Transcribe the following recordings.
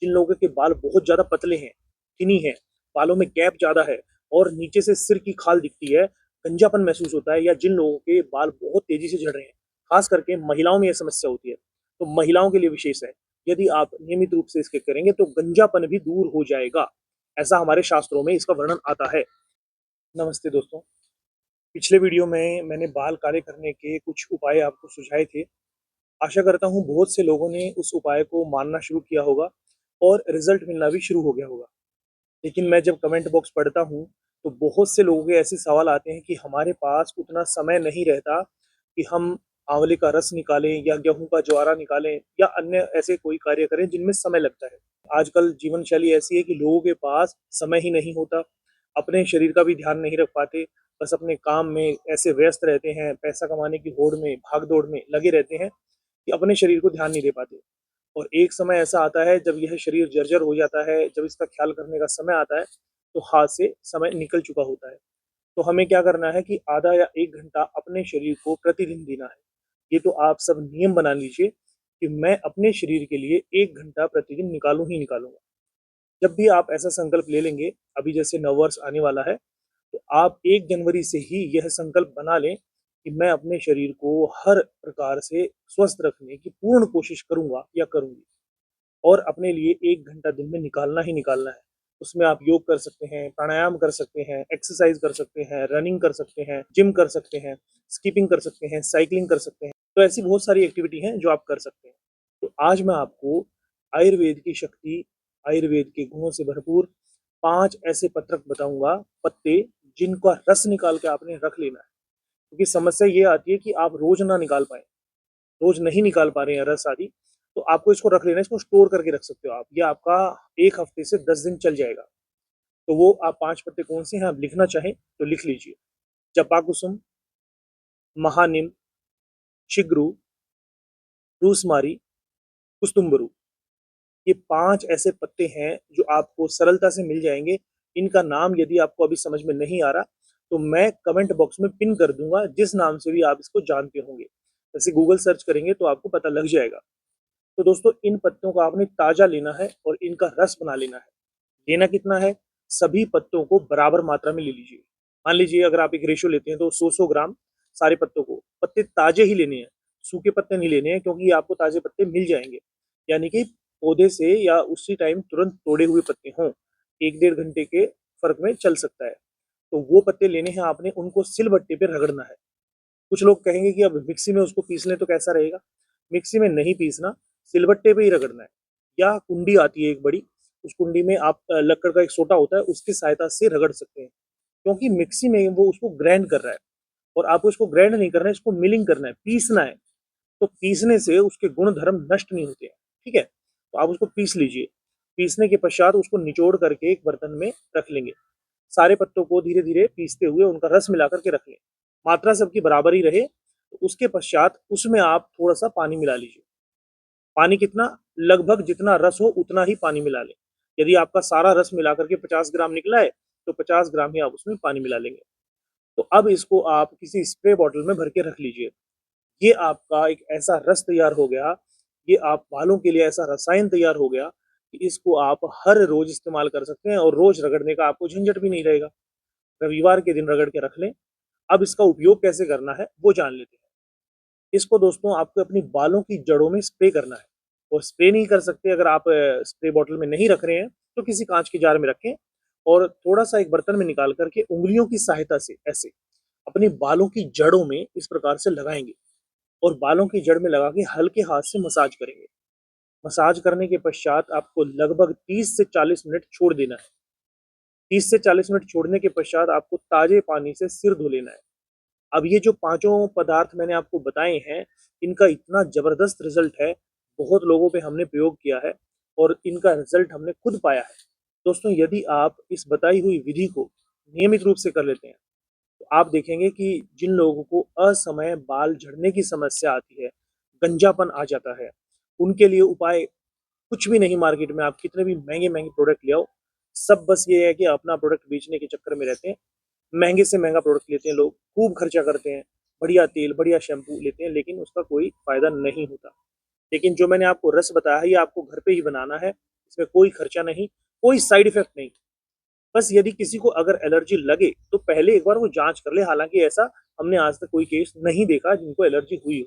जिन लोगों के बाल बहुत ज़्यादा पतले हैं, थिनी हैं, बालों में गैप ज़्यादा है और नीचे से सिर की खाल दिखती है, गंजापन महसूस होता है, या जिन लोगों के बाल बहुत तेज़ी से झड़ रहे हैं, खास करके महिलाओं में ये समस्या होती है, तो महिलाओं के लिए विशेष है। यदि आप नियमित रूप से इसके करेंगे तो गंजापन भी दूर हो जाएगा। ऐसा हमारे शास्त्रों में इसका वर्णन आता है। नमस्ते दोस्तों, पिछले वीडियो में मैंने बाल काले करने के कुछ उपाय आपको सुझाए थे। आशा करता हूँ बहुत से लोगों ने उस उपाय को मानना शुरू किया होगा और रिजल्ट मिलना भी शुरू हो गया होगा। लेकिन मैं जब कमेंट बॉक्स पढ़ता हूँ, तो बहुत से लोगों के ऐसे सवाल आते हैं कि हमारे पास उतना समय नहीं रहता कि हम आंवले का रस निकालें या गेहूँ का ज्वारा निकालें या अन्य ऐसे कोई कार्य करें जिनमें समय लगता है। आजकल जीवन शैली ऐसी है कि लोगों के पास समय ही नहीं होता, अपने शरीर का भी ध्यान नहीं रख पाते, बस अपने काम में ऐसे व्यस्त रहते हैं, पैसा कमाने की होड़ में, भाग-दौड़ में लगे रहते हैं कि अपने शरीर को ध्यान नहीं दे पाते। और एक समय ऐसा आता है जब यह शरीर जर्जर हो जाता है, जब इसका ख्याल करने का समय आता है, तो हाथ से समय निकल चुका होता है। तो हमें क्या करना है कि आधा या 1 घंटा अपने शरीर को प्रतिदिन देना है। ये तो आप सब नियम बना लीजिए कि मैं अपने शरीर के लिए 1 घंटा प्रतिदिन निकालूँ ही निकालूँगा। जब भी आप ऐसा संकल्प ले लेंगे, अभी जैसे नववर्ष आने वाला है, तो आप 1 जनवरी से ही यह संकल्प बना लें कि मैं अपने शरीर को हर प्रकार से स्वस्थ रखने की पूर्ण कोशिश करूँगा या करूँगी। और अपने लिए 1 घंटा दिन में निकालना ही निकालना है। उसमें आप योग कर सकते हैं, प्राणायाम कर सकते हैं, एक्सरसाइज़ कर सकते हैं, रनिंग कर सकते हैं, जिम कर सकते हैं, स्किपिंग कर सकते हैं, साइक्लिंग कर सकते हैं। तो ऐसी बहुत सारी एक्टिविटी हैं जो आप कर सकते हैं। तो आज मैं आपको आयुर्वेद की शक्ति, आयुर्वेद के गुणों से भरपूर 5 ऐसे पत्रक बताऊँगा, पत्ते, जिनका रस निकाल के आपने रख लेना है। क्योंकि समस्या ये आती है कि आप रोज़ ना निकाल पाएँ। रोज नहीं निकाल पा रहे हैं रस आदि, तो आपको इसको रख लेना है, इसको स्टोर करके रख सकते हो आप। ये आपका 1 हफ्ते से 10 दिन चल जाएगा। तो वो आप 5 पत्ते कौन से हैं, आप लिखना चाहें तो लिख लीजिए। जपाकुसुम, महानिम, शिग्रू, रूसमारी, कुस्तुम्बरू। ये 5 ऐसे पत्ते हैं जो आपको सरलता से मिल जाएँगे। इनका नाम यदि आपको अभी समझ में नहीं आ रहा, तो मैं कमेंट बॉक्स में पिन कर दूँगा, जिस नाम से भी आप इसको जानते होंगे। जैसे गूगल सर्च करेंगे तो आपको पता लग जाएगा। तो दोस्तों, इन पत्तों को आपने ताज़ा लेना है और इनका रस बना लेना है। लेना कितना है? सभी पत्तों को बराबर मात्रा में ले लीजिए। मान लीजिए अगर आप एक रेशियो लेते हैं तो 100-100 ग्राम सारे पत्तों को, पत्ते ताज़े ही लेने हैं, सूखे पत्ते नहीं लेने हैं, क्योंकि आपको ताज़े पत्ते मिल जाएँगे। यानी कि पौधे से या उसी टाइम तुरंत तोड़े हुए पत्ते हों, 1 डेढ़ घंटे के फ़र्क में चल सकता है। तो वो पत्ते लेने हैं आपने, उनको सिलबट्टे पे रगड़ना है। कुछ लोग कहेंगे कि अब मिक्सी में उसको पीस लें तो कैसा रहेगा? मिक्सी में नहीं पीसना, सिलबट्टे पे ही रगड़ना है। या कुंडी आती है एक बड़ी, उस कुंडी में आप लक्कड़ का एक सोटा होता है, उसकी सहायता से रगड़ सकते हैं। क्योंकि मिक्सी में वो उसको ग्राइंड कर रहा है और आपको इसको ग्राइंड नहीं करना है, इसको मिलिंग करना है, पीसना है। तो पीसने से उसके गुण धर्म नष्ट नहीं होते हैं, ठीक है? तो आप उसको पीस लीजिए। पीसने के पश्चात उसको निचोड़ करके एक बर्तन में रख लेंगे। सारे पत्तों को धीरे-धीरे पीसते हुए उनका रस मिला कर के रख लें। मात्रा सबकी बराबर ही रहे, तो उसके पश्चात उसमें आप थोड़ा-सा पानी मिला लीजिए। पानी कितना? लगभग जितना रस हो उतना ही पानी मिला लें। यदि आपका सारा रस मिला कर के 50 ग्राम निकला है, तो 50 ग्राम ही आप उसमें पानी मिला लेंगे। तो अब इसको आप किसी स्प्रे बॉटल में भर के रख लीजिए। ये आपका एक ऐसा रस तैयार हो गया, ये आप बालों के लिए ऐसा रसायन तैयार हो गया कि इसको आप हर रोज़ इस्तेमाल कर सकते हैं और रोज़ रगड़ने का आपको झंझट भी नहीं रहेगा। रविवार के दिन रगड़ के रख लें। अब इसका उपयोग कैसे करना है, वो जान लेते हैं। इसको दोस्तों आपको अपनी बालों की जड़ों में स्प्रे करना है और स्प्रे नहीं कर सकते अगर आप स्प्रे बॉटल में नहीं रख रहे हैं, तो किसी काँच के जार में रखें और थोड़ा-सा एक बर्तन में निकाल कर के उँगलियों की सहायता से ऐसे अपने बालों की जड़ों में इस प्रकार से लगाएँगे और बालों की जड़ में लगा के हल्के हाथ से मसाज करेंगे। मसाज करने के पश्चात आपको लगभग 30 से 40 मिनट छोड़ देना है। 30 से 40 मिनट छोड़ने के पश्चात आपको ताज़े पानी से सिर धो लेना है। अब ये जो पाँचों पदार्थ मैंने आपको बताए हैं, इनका इतना ज़बरदस्त रिज़ल्ट है, बहुत लोगों पे हमने प्रयोग किया है और इनका रिज़ल्ट हमने खुद पाया है। दोस्तों, यदि आप इस बताई हुई विधि को नियमित रूप से कर लेते हैं, तो आप देखेंगे कि जिन लोगों को असमय बाल झड़ने की समस्या आती है, गंजापन आ जाता है, उनके लिए उपाय कुछ भी नहीं मार्केट में, आप कितने भी महँगे-महँगे प्रोडक्ट ले आओ, सब बस ये है कि अपना प्रोडक्ट बेचने के चक्कर में रहते हैं। महँगे से महँगा प्रोडक्ट लेते हैं लोग, खूब खर्चा करते हैं, बढ़िया तेल, बढ़िया शैम्पू लेते हैं, लेकिन उसका कोई फ़ायदा नहीं होता। लेकिन जो मैंने आपको रस बताया है, ये आपको घर पे ही बनाना है, इसमें कोई खर्चा नहीं, कोई साइड इफेक्ट नहीं। बस यदि किसी को अगर एलर्जी लगे तो पहले एक बार वो जांच कर ले, हालांकि ऐसा हमने आज तक कोई केस नहीं देखा जिनको एलर्जी हुई हो।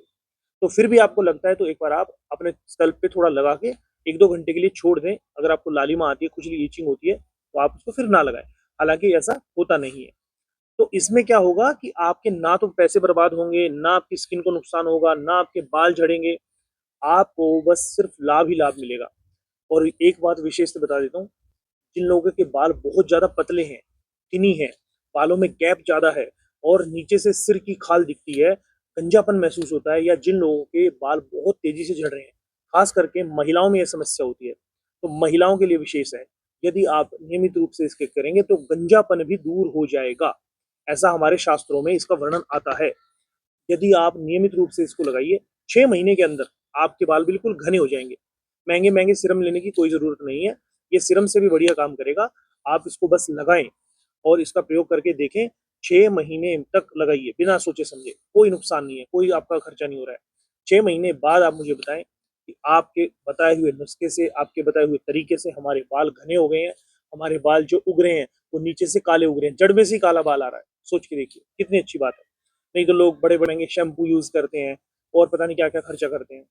तो फिर भी आपको लगता है तो एक बार आप अपने स्कल्प पे थोड़ा लगा के 1-2 घंटे के लिए छोड़ दें। अगर आपको लालिमा आती है, खुजली, इचिंग होती है, तो आप उसको फिर ना लगाएं। हालांकि ऐसा होता नहीं है। तो इसमें क्या होगा कि आपके ना तो पैसे बर्बाद होंगे, ना आपकी स्किन को नुकसान होगा, ना आपके बाल झड़ेंगे, आपको बस सिर्फ लाभ ही लाभ मिलेगा। और एक बात विशेष से बता देता हूँ, जिन लोगों के बाल बहुत ज़्यादा पतले हैं, थिनी हैं, बालों में गैप ज़्यादा है और नीचे से सिर की खाल दिखती है, गंजापन महसूस होता है, या जिन लोगों के बाल बहुत तेज़ी से झड़ रहे हैं, खास करके महिलाओं में ये समस्या होती है, तो महिलाओं के लिए विशेष है। यदि आप नियमित रूप से इसके करेंगे तो गंजापन भी दूर हो जाएगा। ऐसा हमारे शास्त्रों में इसका वर्णन आता है। यदि आप नियमित रूप से इसको लगाइए, 6 महीने के अंदर आपके बाल बिल्कुल घने हो जाएँगे। महँगे-महँगे सीरम लेने की कोई ज़रूरत नहीं है, ये सीरम से भी बढ़िया काम करेगा। आप इसको बस लगाएँ और इसका प्रयोग करके देखें, 6 महीने तक लगाइए बिना सोचे-समझे, कोई नुकसान नहीं है, कोई आपका खर्चा नहीं हो रहा है। 6 महीने बाद आप मुझे बताएँ कि आपके बताए हुए नुस्खे से, आपके बताए हुए तरीके से हमारे बाल घने हो गए हैं, हमारे बाल जो उग रहे हैं, वो नीचे से काले उग रहे हैं, जड़ में से ही काला बाल आ रहा है। सोच के देखिए, कितनी अच्छी बात है। नहीं तो लोग बड़े-बड़े महँगे शैम्पू यूज़ करते हैं और पता नहीं क्या-क्या खर्चा करते हैं।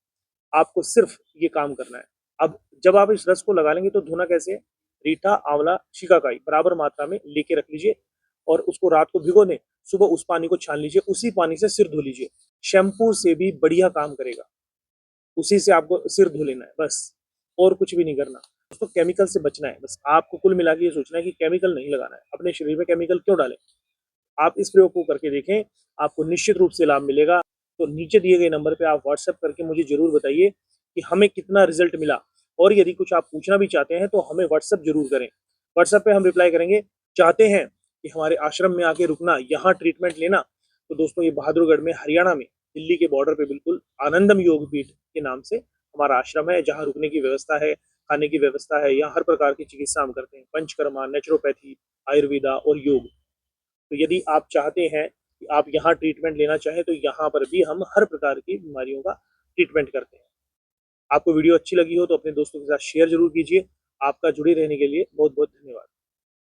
आपको सिर्फ़ ये काम करना है। अब जब आप इस रस को लगा लेंगे तो धोना कैसे है? रीठा, आंवला, शिकाकाई बराबर मात्रा में लेके रख लीजिए और उसको रात को भिगो दें, सुबह उस पानी को छान लीजिए, उसी पानी से सिर धो लीजिए। शैम्पू से भी बढ़िया काम करेगा। उसी से आपको सिर धो लेना है बस, और कुछ भी नहीं करना। दोस्तों, केमिकल से बचना है बस। आपको कुल मिला के ये सोचना है कि केमिकल नहीं लगाना है। अपने शरीर में केमिकल क्यों डालें? आप इस प्रयोग को करके देखें, आपको निश्चित रूप से लाभ मिलेगा। तो नीचे दिए गए नंबर पे आप व्हाट्सएप करके मुझे ज़रूर बताइए कि हमें कितना रिज़ल्ट मिला, और यदि कुछ आप पूछना भी चाहते हैं तो हमें व्हाट्सएप ज़रूर करें। व्हाट्सएप पे हम रिप्लाई करेंगे। चाहते हैं कि हमारे आश्रम में आके रुकना, यहाँ ट्रीटमेंट लेना, तो दोस्तों ये बहादुरगढ़ में हरियाणा में दिल्ली के बॉर्डर पे बिल्कुल आनंदम योगपीठ के नाम से हमारा आश्रम है, जहाँ रुकने की व्यवस्था है, खाने की व्यवस्था है। यहाँ हर प्रकार की चिकित्सा हम करते हैं, पंचकर्मा, नेचुरोपैथी, आयुर्वेदा और योग। तो यदि आप चाहते हैं कि आप यहाँ ट्रीटमेंट लेना चाहें तो यहाँ पर भी हम हर प्रकार की बीमारियों का ट्रीटमेंट करते हैं। आपको वीडियो अच्छी लगी हो तो अपने दोस्तों के साथ शेयर ज़रूर कीजिए। आपका जुड़े रहने के लिए बहुत-बहुत धन्यवाद।